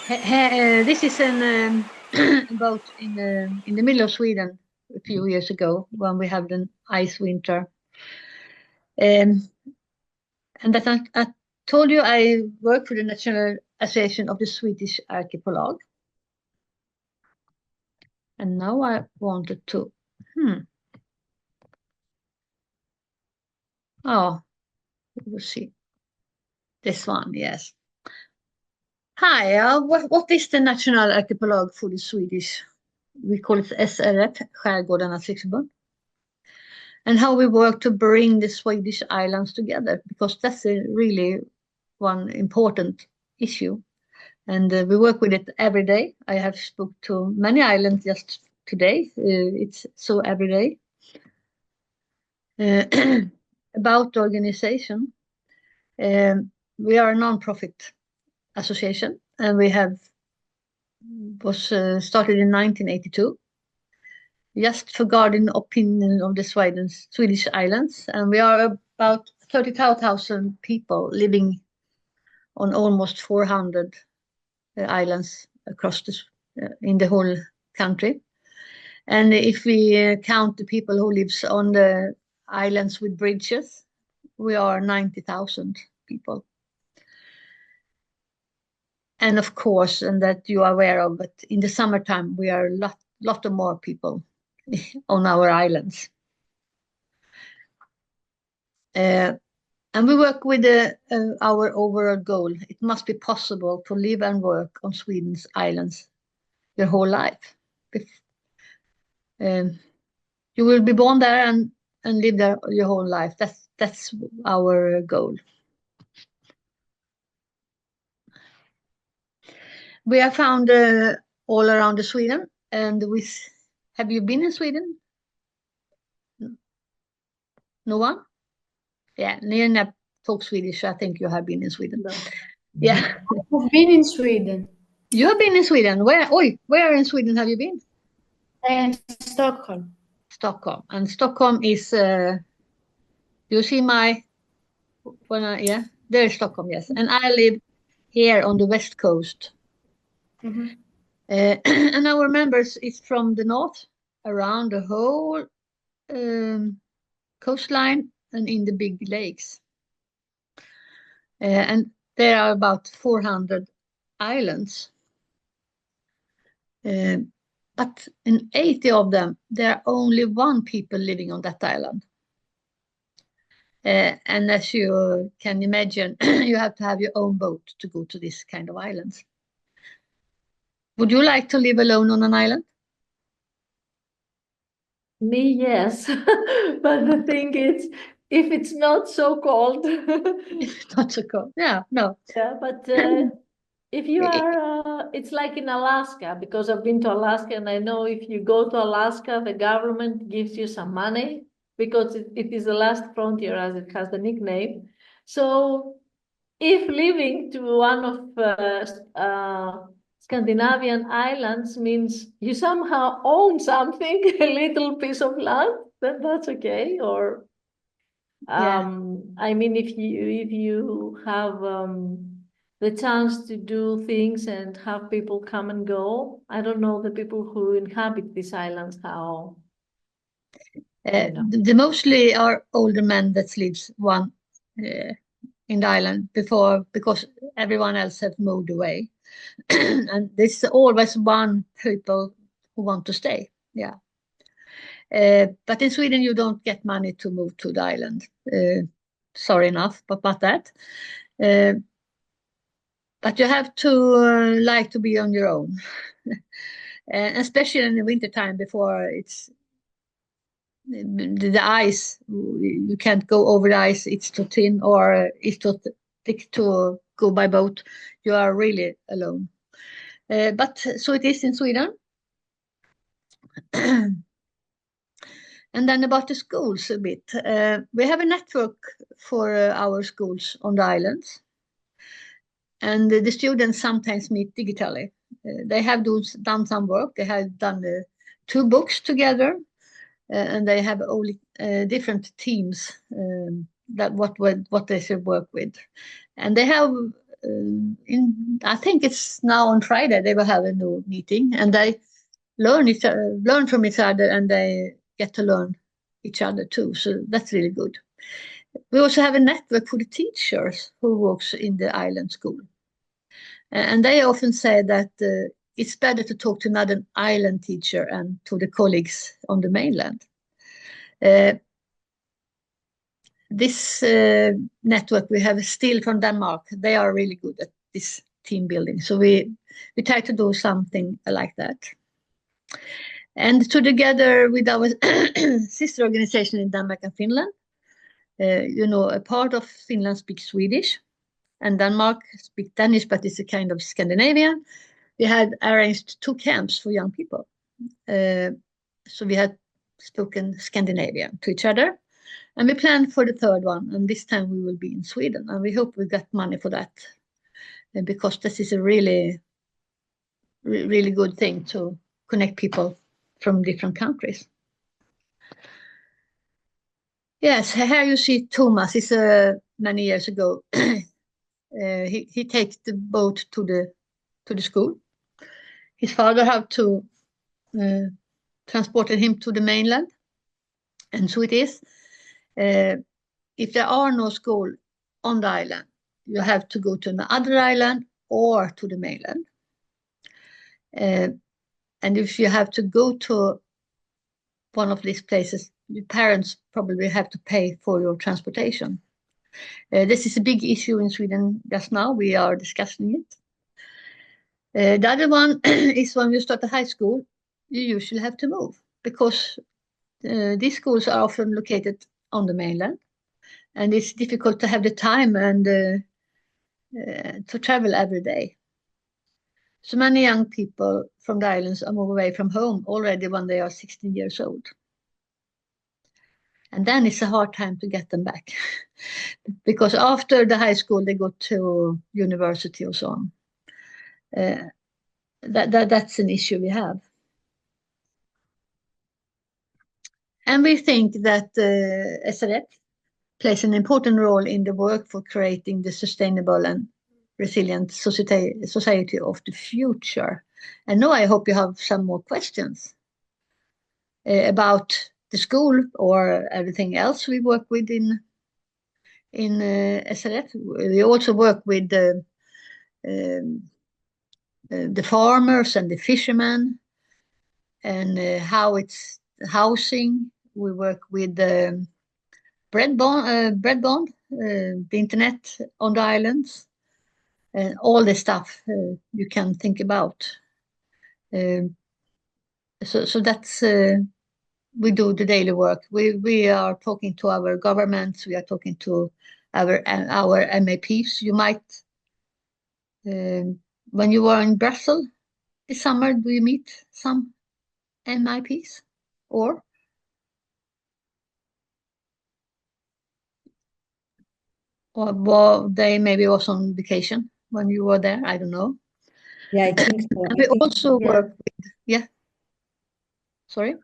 This is an boat in the middle of Sweden a few years ago when we had an ice winter. Um, and that I told you I work for the National Association of the Swedish Archipelago. And now I wanted to, oh, we'll see. This one, yes. Hi, what is the National Archipelago for the Swedish? We call it SRF, Skärgårdarnas Riksförbund. And how we work to bring the Swedish islands together, because that's a really one important issue. And we work with it every day. I have spoke to many islands just today. It's so every day. About the organization, we are a non-profit association, and we was started in 1982. Just for guarding opinion of the Swedish islands. And we are about 32,000 people living on almost 400 islands across in the whole country. And if we count the people who lives on the islands with bridges, we are 90,000 people. And of course, and that you are aware of, but in the summertime, we are a lot of more people on our islands. And we work with our overall goal. It must be possible to live and work on Sweden's islands your whole life. You will be born there and live there your whole life. That's our goal. We are found all around Sweden, and have you been in Sweden? No one? Yeah, Nina talks Swedish. I think you have been in Sweden. No. Yeah. I've been in Sweden. You have been in Sweden. Where in Sweden have you been? Stockholm. Stockholm. And Stockholm is, you see there's Stockholm, yes. And I live here on the west coast. Mm-hmm. And our members is from the north, around the whole coastline and in the big lakes. And there are about 400 islands. But in 80 of them, there are only one people living on that island. And as you can imagine, you have to have your own boat to go to this kind of islands. Would you like to live alone on an island? Me, yes. But the thing is, if it's not so cold. It's not so cold. Yeah, no. Yeah, but if you are, it's like in Alaska, because I've been to Alaska and I know if you go to Alaska, the government gives you some money because it is the last frontier, as it has the nickname. So if living to one of Scandinavian islands means you somehow own something, a little piece of land, then that's okay. Or I mean, if you have the chance to do things and have people come and go, I don't know the people who inhabit these islands how. The mostly are older men that lives one in the island because everyone else have moved away. And there's always one people who want to stay. Yeah. But in Sweden, you don't get money to move to the island. Sorry enough about that. But you have to like to be on your own. Especially in the wintertime before it's the ice. You can't go over the ice. It's too thin or it's too thick to go by boat. You are really alone. But so it is in Sweden. And then about the schools a bit. We have a network for our schools on the islands. And the students sometimes meet digitally. They have done some work. They have done 2 books together. And they have only different teams that what they should work with. And they have I think it's now on Friday, they will have a new meeting, and they learn from each other, and they get to learn each other too. So that's really good. We also have a network for the teachers who works in the island school. And they often say that it's better to talk to another island teacher and to the colleagues on the mainland. This network we have still from Denmark. They are really good at this team building. So we try to do something like that. And together with our sister organization in Denmark and Finland, a part of Finland speaks Swedish and Denmark speaks Danish, but it's a kind of Scandinavian. We had arranged 2 camps for young people. So we had spoken Scandinavian to each other. And we planned for the 3rd one, and this time we will be in Sweden. And we hope we get money for that, because this is a really, really good thing to connect people from different countries. Yes, here you see Thomas. It's many years ago. He takes the boat to the school. His father had to transport him to the mainland, and so it is. If there are no school on the island, you have to go to another island or to the mainland. And if you have to go to one of these places, your parents probably have to pay for your transportation. This is a big issue in Sweden just now. We are discussing it. The other one is when you start a high school, you usually have to move, because these schools are often located on the mainland, and it's difficult to have the time and to travel every day. So many young people from the islands are moved away from home already when they are 16 years old. And then it's a hard time to get them back because after the high school, they go to university or so on. That's an issue we have. And we think that SRF plays an important role in the work for creating the sustainable and resilient society of the future. And now I hope you have some more questions about the school or everything else we work with in SRF. We also work with the farmers and the fishermen, and how it's housing. We work with the bread bond, the internet on the islands, and all the stuff you can think about. So that's we do the daily work. We are talking to our governments. We are talking to our MAPs. You might, when you are in Brussels this summer, do you meet some MIPs or? Or they maybe was on vacation when you were there. I don't know. Yeah, I think so. And we also work with, sorry?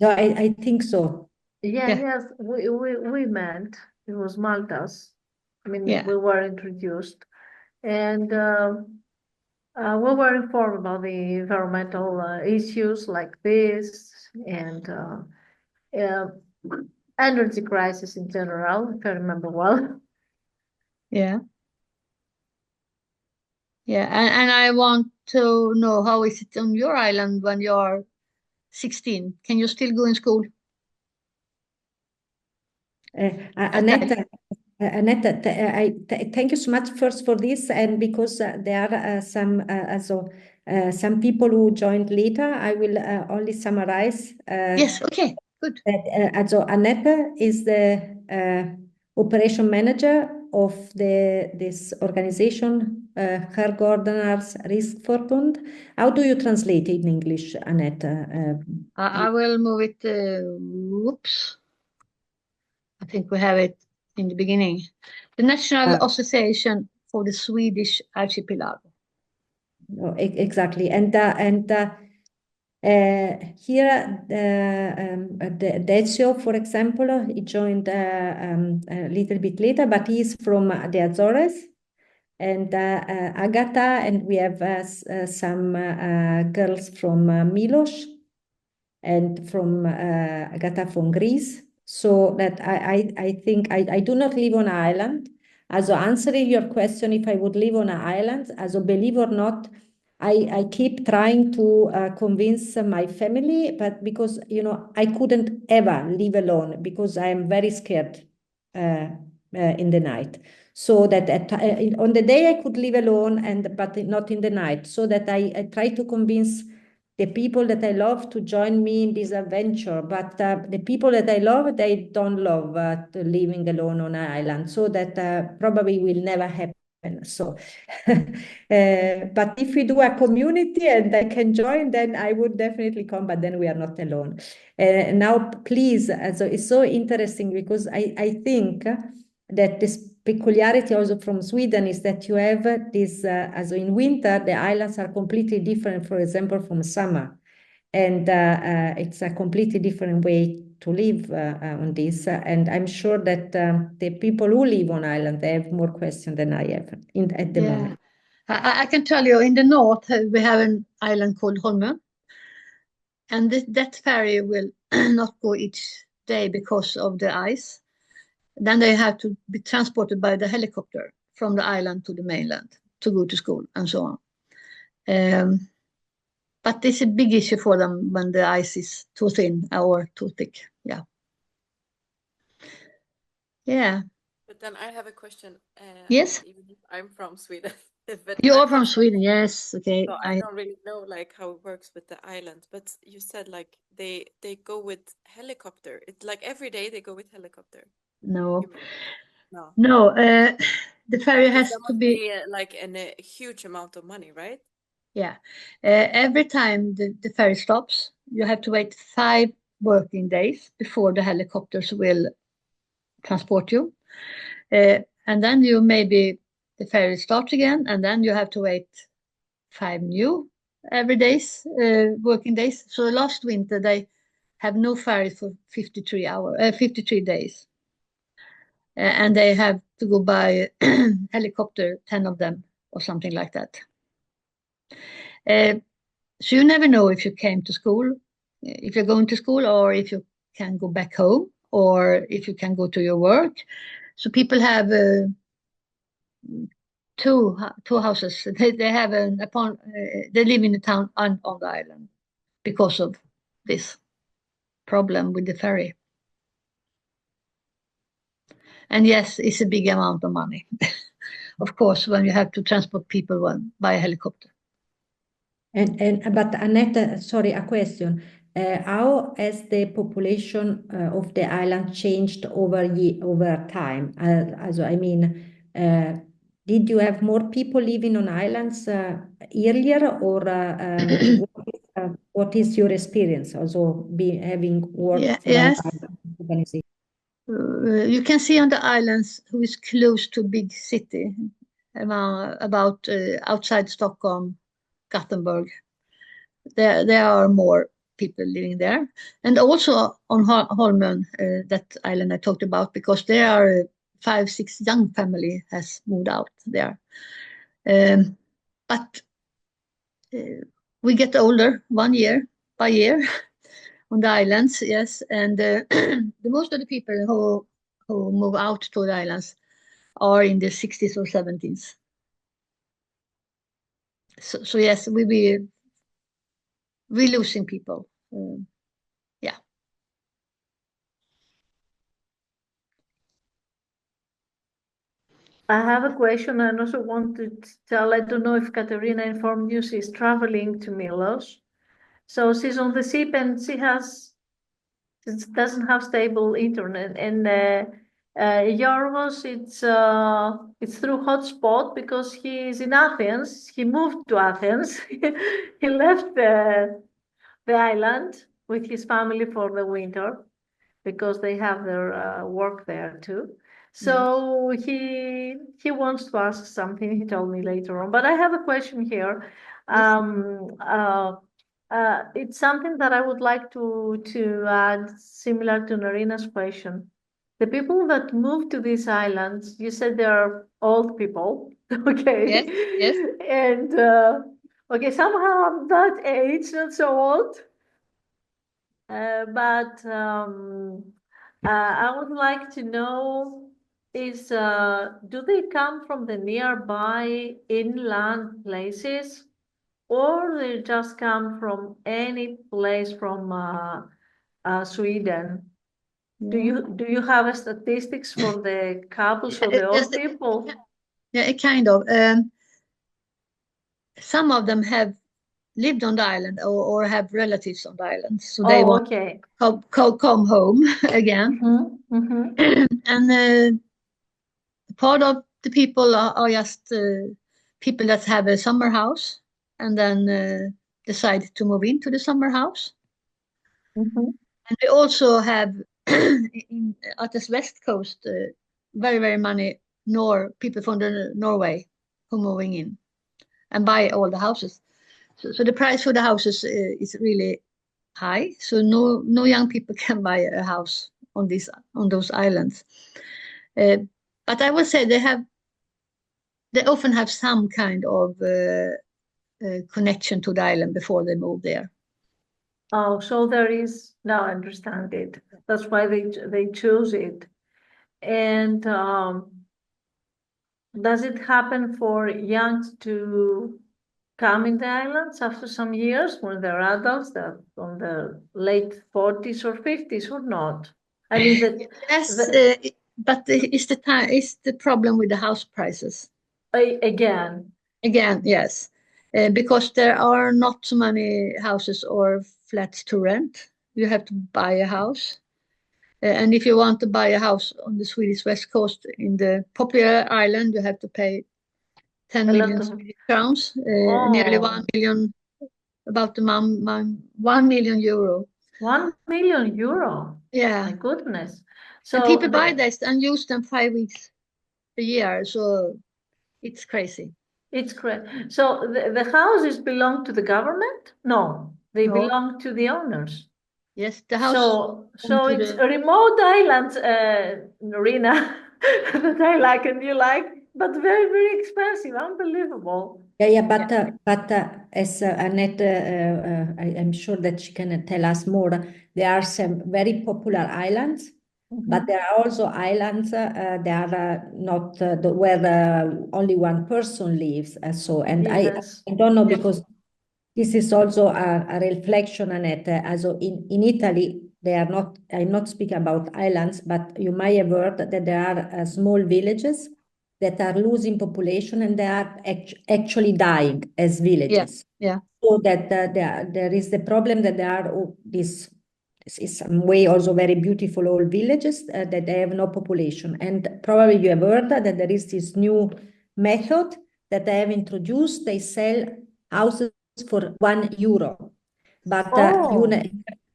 No, I think so. Yes, we met. It was Maltas. I mean, we were introduced, and we were informed about the environmental issues like this, and energy crisis in general, if I remember well. Yeah. And I want to know, how is it on your island when you're 16? Can you still go in school? Annette, thank you so much first for this, and because there are some people who joined later, I will only summarize. Yes, okay, good. Also Annette is the operation manager of this organization, Hergårdarnas Riskforbund. How do you translate it in English, Annette? I will move it. Whoops. I think we have it in the beginning. The National Association for the Swedish Archipelago. Oh, exactly. And here, Decio, for example, he joined a little bit later, but he's from the Azores. and Agatha, and we have some girls from Milos and from Agatha from Greece. So that I think I do not live on an island. Also answering your question, if I would live on an island, also believe or not, I keep trying to convince my family, but because, you know, I couldn't ever live alone because I am very scared in the night. So that on the day I could live alone, but not in the night. So that I try to convince the people that I love to join me in this adventure. But the people that I love, they don't love living alone on an island. So that probably will never happen. So, but if we do a community and I can join, then I would definitely come, but then we are not alone. Now, please, so it's so interesting because I think that this peculiarity also from Sweden is that you have this, as in winter, the islands are completely different, for example, from summer. And it's a completely different way to live on this. And I'm sure that the people who live on island, they have more questions than I have at the moment. I can tell you, in the north, we have an island called Holmön. And that ferry will not go each day because of the ice. Then they have to be transported by the helicopter from the island to the mainland to go to school and so on. But it's a big issue for them when the ice is too thin or too thick. Yeah. Yeah. But then I have a question. Yes. Even if I'm from Sweden. But You my are from question- Sweden, yes. Okay. So I don't really know like how it works with the island, but you said like they go with helicopter. It's like every day they go with helicopter. No. You mean? No. No. The ferry Because has that to must be. like a huge amount of money, right? Yeah. Every time the ferry stops, you have to wait 5 working days before the helicopters will transport you. And then you maybe the ferry starts again, and then you have to wait 5 new working days. So last winter they have no ferry for 53 days. And they have to go by helicopter, 10 of them or something like that. So you never know if you came to school, if you're going to school, or if you can go back home, or if you can go to your work. So people have two houses. They have they live in the town on the island because of this problem with the ferry. And yes, it's a big amount of money, of course, when you have to transport people by helicopter. But Annette, sorry, a question. How has the population of the island changed over time? I mean, did you have more people living on islands earlier, or what is your experience also having worked for an island organization? You can see on the islands who is close to big city, about outside Stockholm, Gothenburg. There are more people living there, and also on Holmön, that island I talked about, because there are 5-6 young family has moved out there. But we get older 1 year by year on the islands, yes, and the most of the people who move out to the islands are in the 60s or 70s. So yes, we're losing people. Yeah. I have a question. I also want to tell, I don't know if Katerina informed you, she's traveling to Milos. So she's on the ship and she doesn't have stable internet. And Yorgos, it's through hotspot because he is in Athens. He moved to Athens. He left the island with his family for the winter because they have their work there too. So he wants to ask something. He told me later on. But I have a question here. It's something that I would like to add, similar to Narina's question. the people that move to these islands, you said they are old people, okay? Yes, yes. And okay, somehow I'm that age, not so old. But I would like to know is do they come from the nearby inland places, or they just come from any place from Sweden? Do you have a statistics for the couples for the old people? Yeah, kind of. Some of them have lived on the island or have relatives on the island, so they want Okay. to come home again. And part of the people are just people that have a summer house and then decide to move into the summer house. And we also have at the west coast very, very many people from Norway who are moving in and buy all the houses. So the price for the houses is really high. So no young people can buy a house on those islands. But I would say they often have some kind of connection to the island before they move there. Oh, so there is, now I understand it. That's why they choose it. And does it happen for youngs to come in the islands after some years when they're adults, that on the late 40s or 50s or not? I mean that Yes, but it's the problem with the house prices. again. Again, yes, because there are not so many houses or flats to rent. You have to buy a house. And if you want to buy a house on the Swedish west coast in the popular island, you have to pay 10 million Swedish crowns, nearly 1 million, about 1 million euro. 1 million euro. Yeah. My goodness. So people buy this and use them 5 weeks a year. So it's crazy. It's crazy. So the houses belong to the government? No, they belong to the owners. Yes, the house. So it's a remote island, Norina, that I like and you like, but very, very expensive, unbelievable. Yeah, but as Annette, I'm sure that she can tell us more. There are some very popular islands, but there are also islands that are not where only one person lives. I don't know because this is also a reflection, Annette. Also in Italy, they are not. I'm not speaking about islands, but you might have heard that there are small villages that are losing population and they are actually dying as villages. Yeah. So that there is the problem that there are this is some way also very beautiful old villages that they have no population. And probably you have heard that there is this new method that they have introduced. They sell houses for €1. But you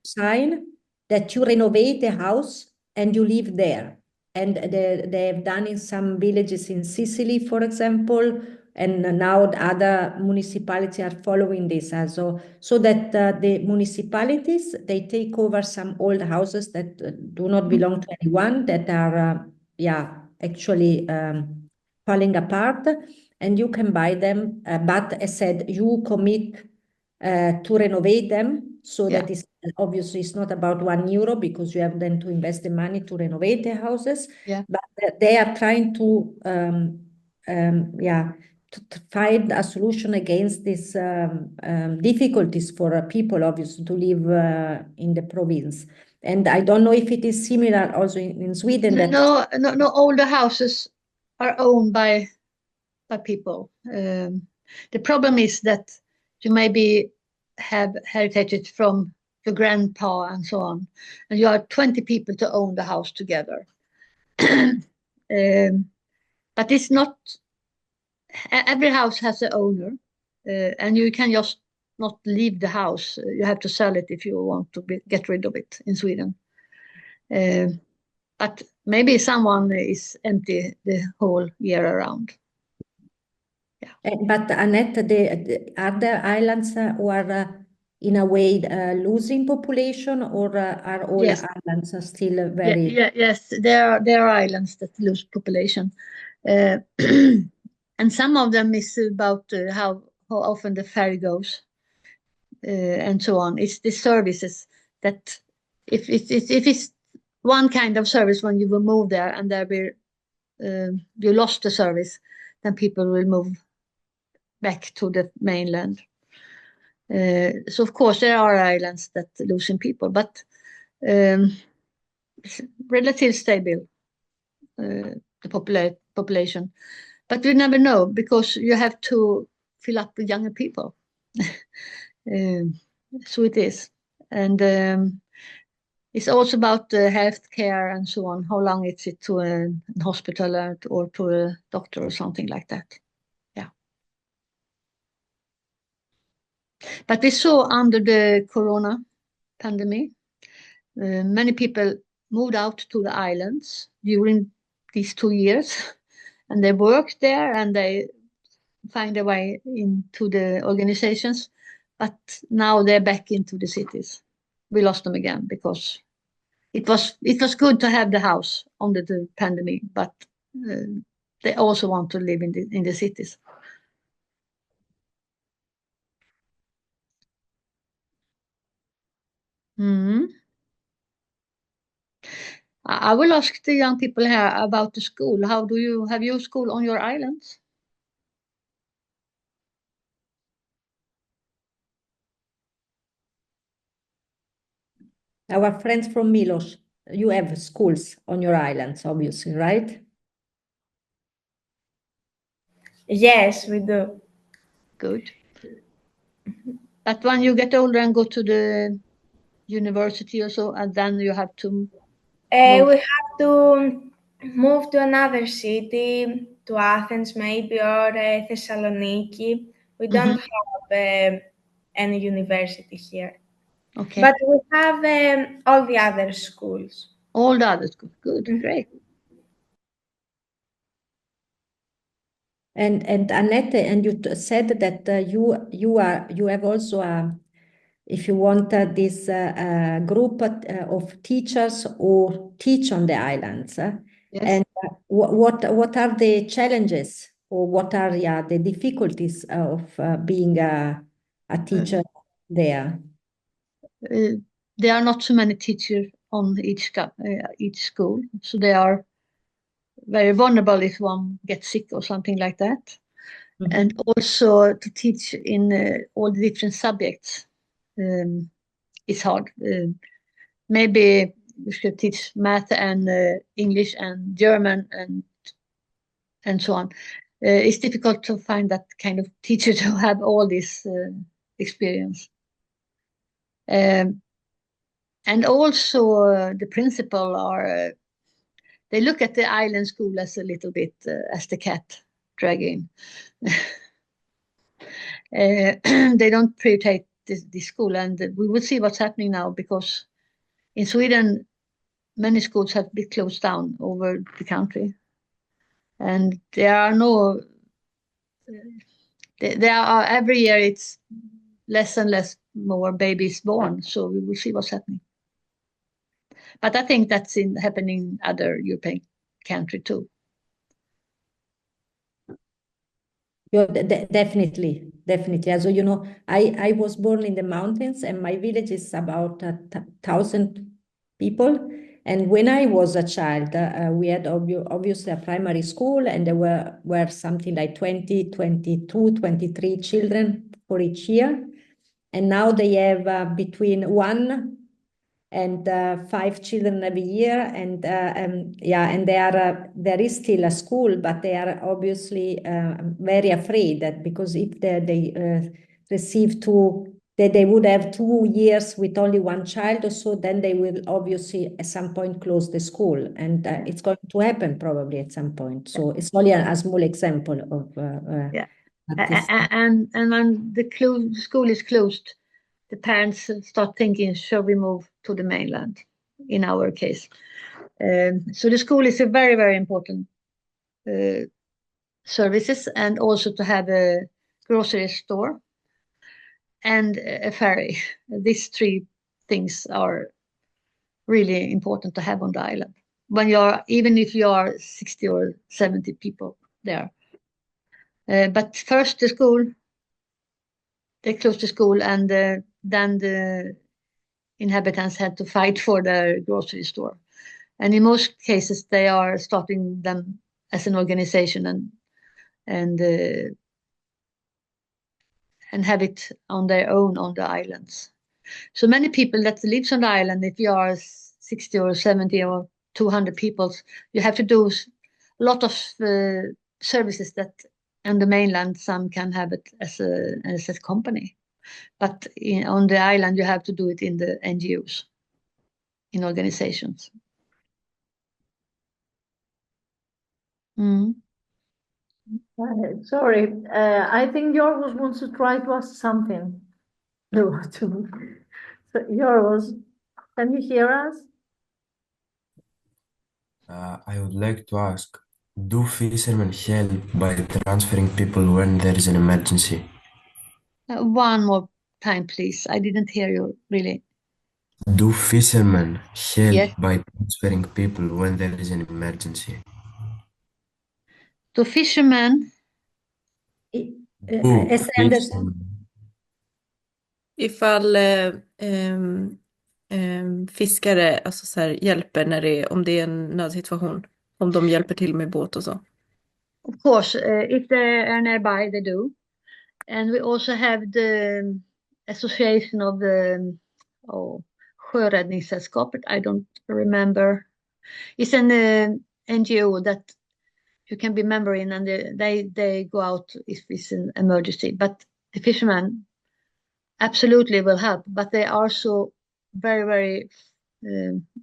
sign that you renovate the house and you live there. And they have done in some villages in Sicily, for example, and now the other municipalities are following this also, so that the municipalities, they take over some old houses that do not belong to anyone, that are, actually falling apart, and you can buy them, but as said, you commit to renovate them, so that is obviously it's not about €1 because you have then to invest the money to renovate the houses. But they are trying to find a solution against these difficulties for people, obviously, to live in the province. And I don't know if it is similar also in Sweden. No, older houses are owned by people. The problem is that you maybe have heritage from your grandpa and so on, and you are 20 people to own the house together. But it's not, every house has an owner, and you can just not leave the house. You have to sell it if you want to get rid of it in Sweden. But maybe someone is empty the whole year around. But Annette, the other islands who are in a way losing population, or are all Yes. islands still very? Yes, there are islands that lose population, and some of them is about how often the ferry goes, and so on. It's the services that if it's one kind of service when you will move there and there will you lost the service, then people will move back to the mainland. So of course there are islands that losing people, but relatively stable, the population. But we never know because you have to fill up with younger people. So it is. And it's also about health care and so on. How long is it to a hospital or to a doctor or something like that? Yeah. But we saw under the corona pandemic, many people moved out to the islands during these 2 years, and they worked there and they find a way into the organizations. But now they're back into the cities. We lost them again because it was good to have the house under the pandemic, but they also want to live in the cities. I will ask the young people here about the school. Have you school on your islands? Our friends from Milos, you have schools on your islands, obviously, right? Yes, we do. Good. But when you get older and go to the university or so, and then you have to We have to move to another city, to Athens maybe, or Thessaloniki. We don't have any university here. Okay. But we have all the other schools. All the others. Good, great. And Annette, and you said that you have also if you want this group of teachers who teach on the islands. Yes. And what are the challenges, or what are the difficulties of being a teacher there? There are not so many teachers on each school, so they are very vulnerable if one gets sick or something like that. And also to teach in all the different subjects is hard. Maybe you should teach math and English and German and so on. It's difficult to find that kind of teacher to have all this experience. And also the principal they look at the island school as a little bit as the cat dragging. They don't prioritize the school, and we will see what's happening now, because in Sweden many schools have been closed down over the country, and there are every year it's less and less more babies born, so we will see what's happening. But I think that's happening in other European countries too. Yeah, definitely. As you know, I was born in the mountains, and my village is about 1,000 people. And when I was a child, we had obviously a primary school, and there were something like 20, 22, 23 children for each year. And now they have between 1 and 5 children every year, and there is still a school, but they are obviously very afraid that, because if they receive they would have 2 years with only one child or so, then they will obviously at some point close the school, and it's going to happen probably at some point. So it's only a small example of and when the school is closed, the parents start thinking, shall we move to the mainland, in our case. So the school is a very, very important services, and also to have a grocery store. and a ferry. These three things are really important to have on the island. When even if you are 60 or 70 people there. But first the school, they closed the school, and then the inhabitants had to fight for their grocery store. And in most cases, they are starting them as an organization and have it on their own on the islands. So many people that lives on the island, if you are 60 or 70 or 200 people, you have to do a lot of services that on the mainland some can have it as a company. But on the island, you have to do it in the NGOs, in organizations. Mm. Sorry, I think Yorgos wants to try to ask something. So, Yorgos, can you hear us? I would like to ask, do fishermen help by transferring people when there is an emergency? One more time, please. I didn't hear you really. Do fishermen help Yes. by transferring people when there is an emergency? The fishermen, Do As I understand, fishermen Ifall fiskare alltså så här, hjälper om det är en nödsituation. Om de hjälper till med båt och så. of course, if they are nearby, they do. And we also have the association of the Sjöräddningssällskapet. I don't remember. It's an NGO that you can be member in, and they go out if it's an emergency. But the fishermen absolutely will help, but they are so very, very.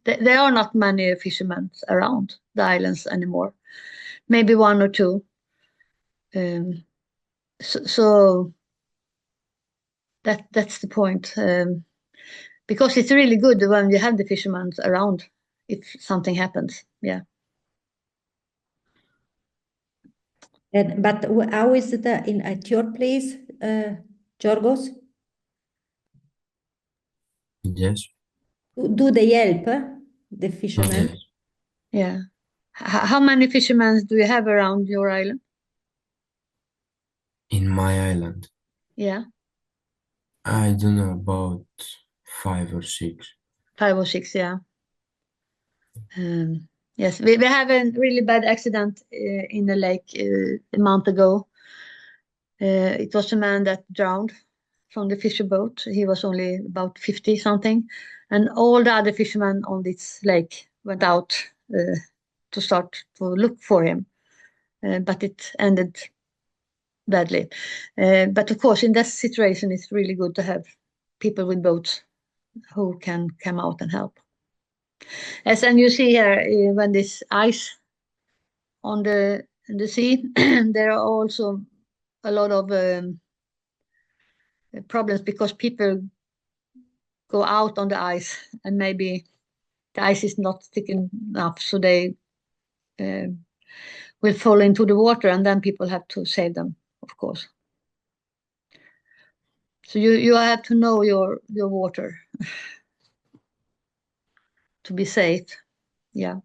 There are not many fishermen around the islands anymore. Maybe one or two. So that's the point. Because it's really good when you have the fishermen around if something happens. Yeah. but how is it at your place, Yorgos? Yes. Do they help the fishermen? Yes. Yeah. How many fishermen do you have around your island? In my island, Yeah. I don't know, about 5 or 6. 5 or 6, yeah. Yes, we have a really bad accident in the lake a month ago. It was a man that drowned from the fisher boat. He was only about 50 something, and all the other fishermen on this lake went out to start to look for him, but it ended badly. But of course, in that situation, it's really good to have people with boats who can come out and help. And you see here, when this ice on the sea, there are also a lot of problems because people go out on the ice and maybe the ice is not thick enough, so they will fall into the water, and then people have to save them, of course. So you have to know your water to be safe. Yeah.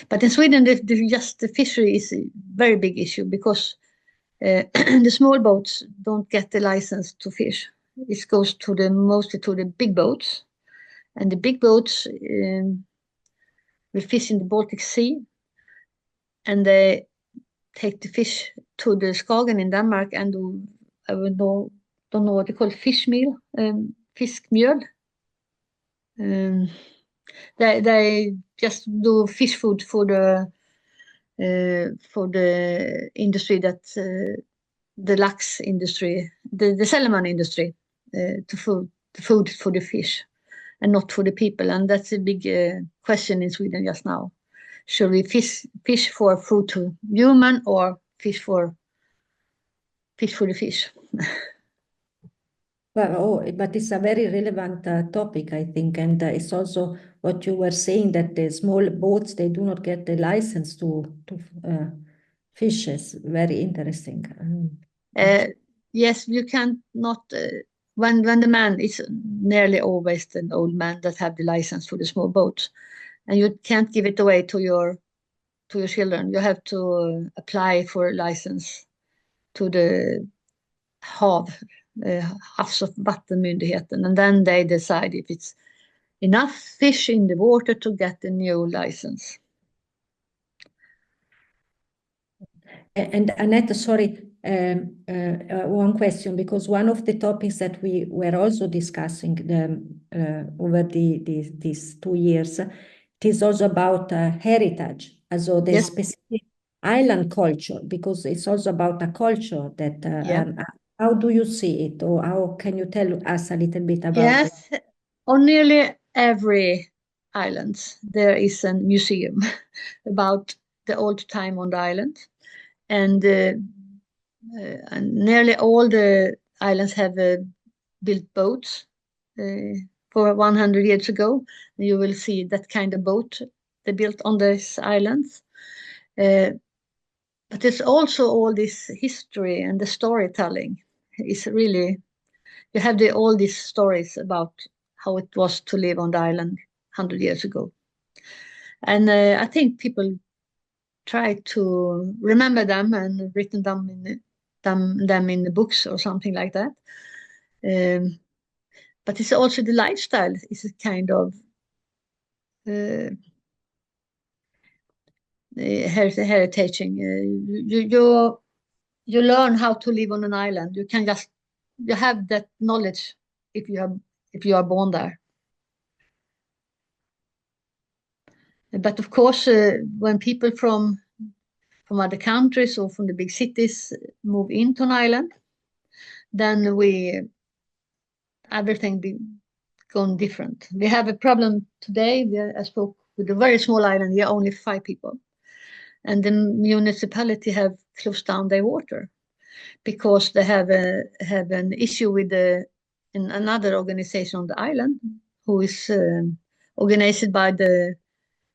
But in Sweden, the fishery is a very big issue because the small boats don't get the license to fish. It goes mostly to the big boats, and the big boats will fish in the Baltic Sea, and they take the fish to the Skagen in Denmark and don't know what they call fish meal, fiskmjöl. They just do fish food for the industry that the lax industry, the salmon industry, to food for the fish and not for the people. And that's a big question in Sweden just now. Should we fish for food to human or fish for the fish? Well, but it's a very relevant topic, I think, and it's also what you were saying, that the small boats, they do not get the license to fish. Is very interesting. yes, you can't not when the man is nearly always an old man that have the license for the small boats, and you can't give it away to your children. You have to apply for a license to the HaV, Havs- och vattenmyndigheten, and then they decide if it's enough fish in the water to get a new license. And Annette, sorry, one question, because one of the topics that we were also discussing over these 2 years, it is also about heritage, also the Yes. specific island culture, because it's also about a culture that, Yeah. how do you see it, or how can you tell us a little bit about it? Yes, on nearly every island there is a museum about the old time on the island, and nearly all the islands have built boats for 100 years ago. You will see that kind of boat they built on these islands. But there's also all this history, and the storytelling is really, you have all these stories about how it was to live on the island 100 years ago. And I think people try to remember them and written them in the books or something like that. But it's also the lifestyle is a kind of heritage. You learn how to live on an island. You have that knowledge if you are born there. But of course, when people from other countries or from the big cities move into an island, then everything gone different. We have a problem today. I spoke with a very small island. We are only 5 people, and the municipality have closed down their water because they have an issue with another organization on the island who is organized by the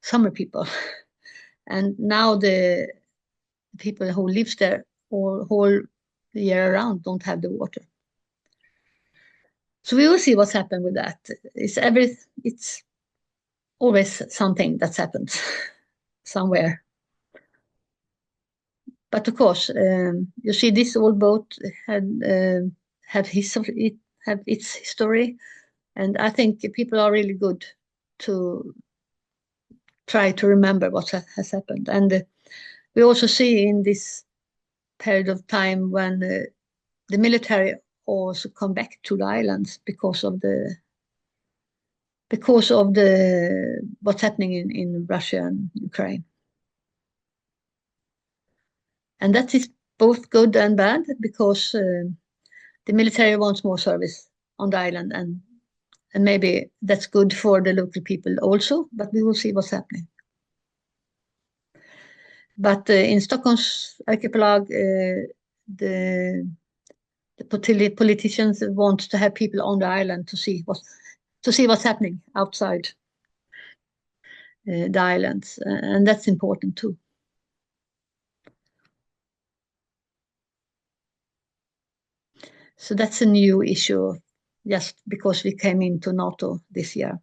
summer people, and now the people who lives there whole year around don't have the water. So we will see what's happened with that. It's always something that happens somewhere. But of course, you see, this old boat have its history, and I think people are really good to try to remember what has happened. And we also see in this period of time when the military also come back to the islands because of what's happening in Russia and Ukraine. And that is both good and bad, because the military wants more service on the island, and maybe that's good for the local people also, but we will see what's happening. But in Stockholm's archipelago, the politicians want to have people on the island to see what's happening outside the islands, and that's important too. So that's a new issue, just because we came into NATO this year.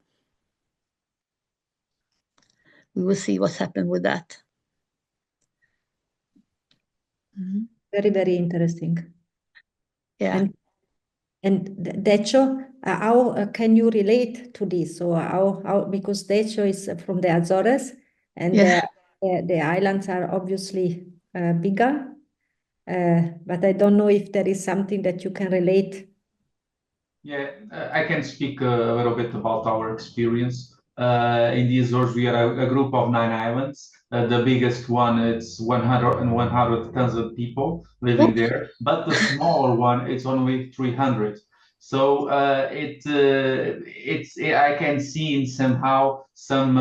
We will see what's happened with that. Mm-hmm. Very, very interesting. Yeah. And Decio, how can you relate to this? Or how because Decio is from the Azores, and Yeah. the islands are obviously bigger, but I don't know if there is something that you can relate. Yeah, I can speak a little bit about our experience. In the Azores, we are a group of 9 islands. The biggest one, it's 100,000 people living there, but the smaller one, it's only 300. So I can see in somehow some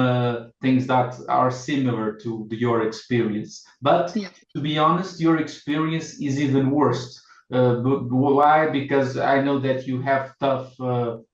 things that are similar to your experience. But to be honest, your experience is even worse. Why? Because I know that you have tough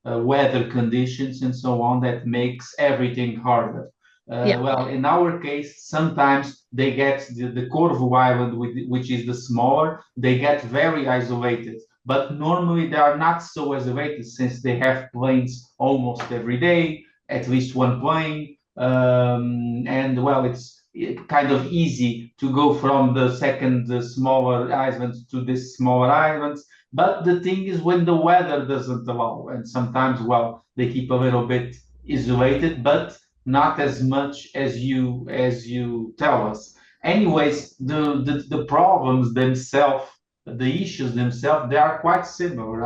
weather conditions and so on that makes everything harder. Well, in our case, sometimes they get the Corvo Island, which is the smaller, they get very isolated. but normally they are not so isolated since they have planes almost every day, at least one plane. And well, it's kind of easy to go from the second smaller islands to this smaller islands. But the thing is, when the weather doesn't allow, and sometimes, well, they keep a little bit isolated, but not as much as you tell us. Anyways, the problems themselves, the issues themselves, they are quite similar.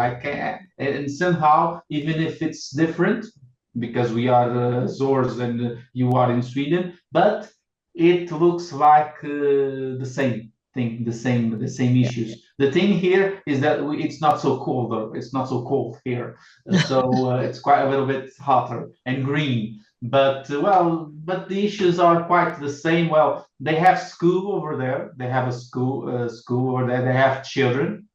And somehow, even if it's different, because we are Azores and you are in Sweden, but it looks like the same thing, the same issues. The thing here is that it's not so cold though. It's not so cold here, so it's quite a little bit hotter and green. But well, but the issues are quite the same. Well, they have school over there. They have a school over there. They have children,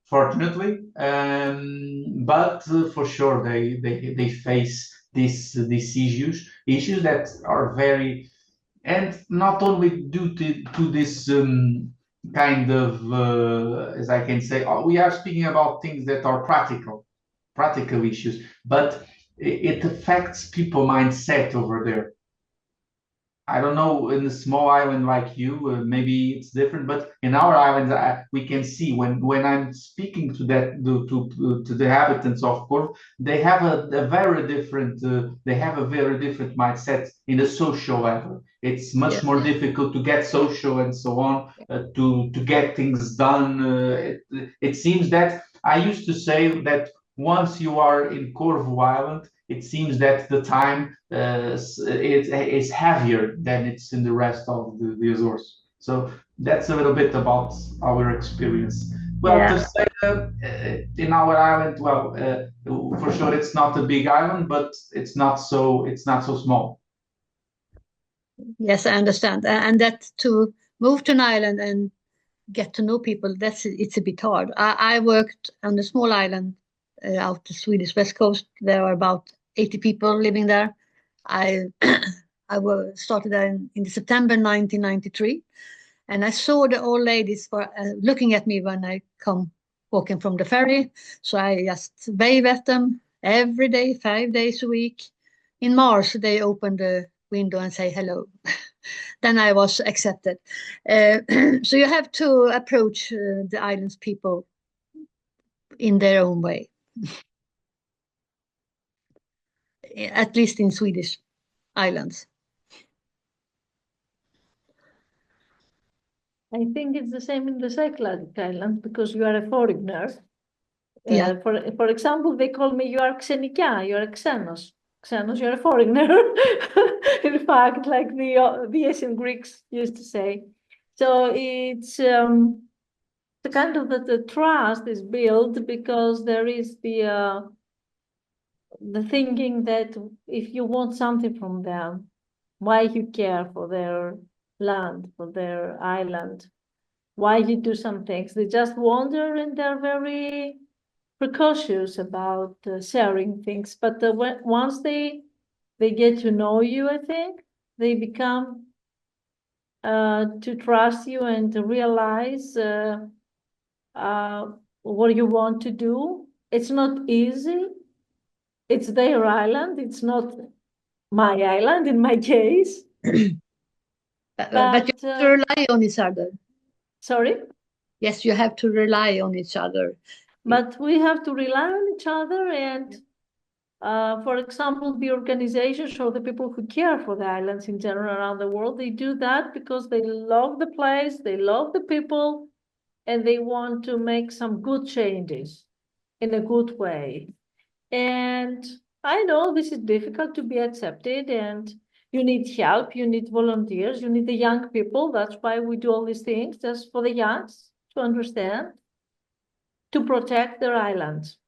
fortunately, but for sure they face these issues that are very, and not only due to this kind of as I can say, we are speaking about things that are practical issues, but it affects people mindset over there. I don't know, in a small island like you, maybe it's different, but in our islands, we can see when I'm speaking to to the inhabitants of Corfu, they have a very different mindset in the social level. It's much more difficult to get social and so on, to get things done. It seems that I used to say that once you are in Corfu Island, it seems that the time is heavier than it's in the rest of the Azores. So that's a little bit about our experience. Well, to say in our island, well, for sure it's not a big island, but it's not so small. Yes, I understand, and that to move to an island and get to know people, it's a bit hard. I worked on a small island out the Swedish west coast. There are about 80 people living there. I started there in September 1993, and I saw the old ladies looking at me when I come walking from the ferry. So I just wave at them every day, 5 days a week. In March, they opened the window and say hello. Then I was accepted. So you have to approach the island's people in their own way. At least in Swedish islands. I think it's the same in the Cycladic Islands because you are a foreigner. Yeah. For example, they call me, you are Xenikia, you are Xenos. Xenos, you're a foreigner. In fact, like the ancient Greeks used to say. So it's the kind of the trust is built because there is the thinking that if you want something from them, why you care for their land, for their island, why you do some things. They just wonder and they're very precautious about sharing things. But once they get to know you, I think, they become to trust you and to realize what you want to do. It's not easy. It's their island. It's not my island in my case. But you have to rely on each other. Sorry? Yes, you have to rely on each other. But we have to rely on each other and, for example, the organizations or the people who care for the islands in general around the world, they do that because they love the place, they love the people, and they want to make some good changes in a good way. And I know this is difficult to be accepted and you need help, you need volunteers, you need the young people. That's why we do all these things, just for the youngs to understand, to protect their islands.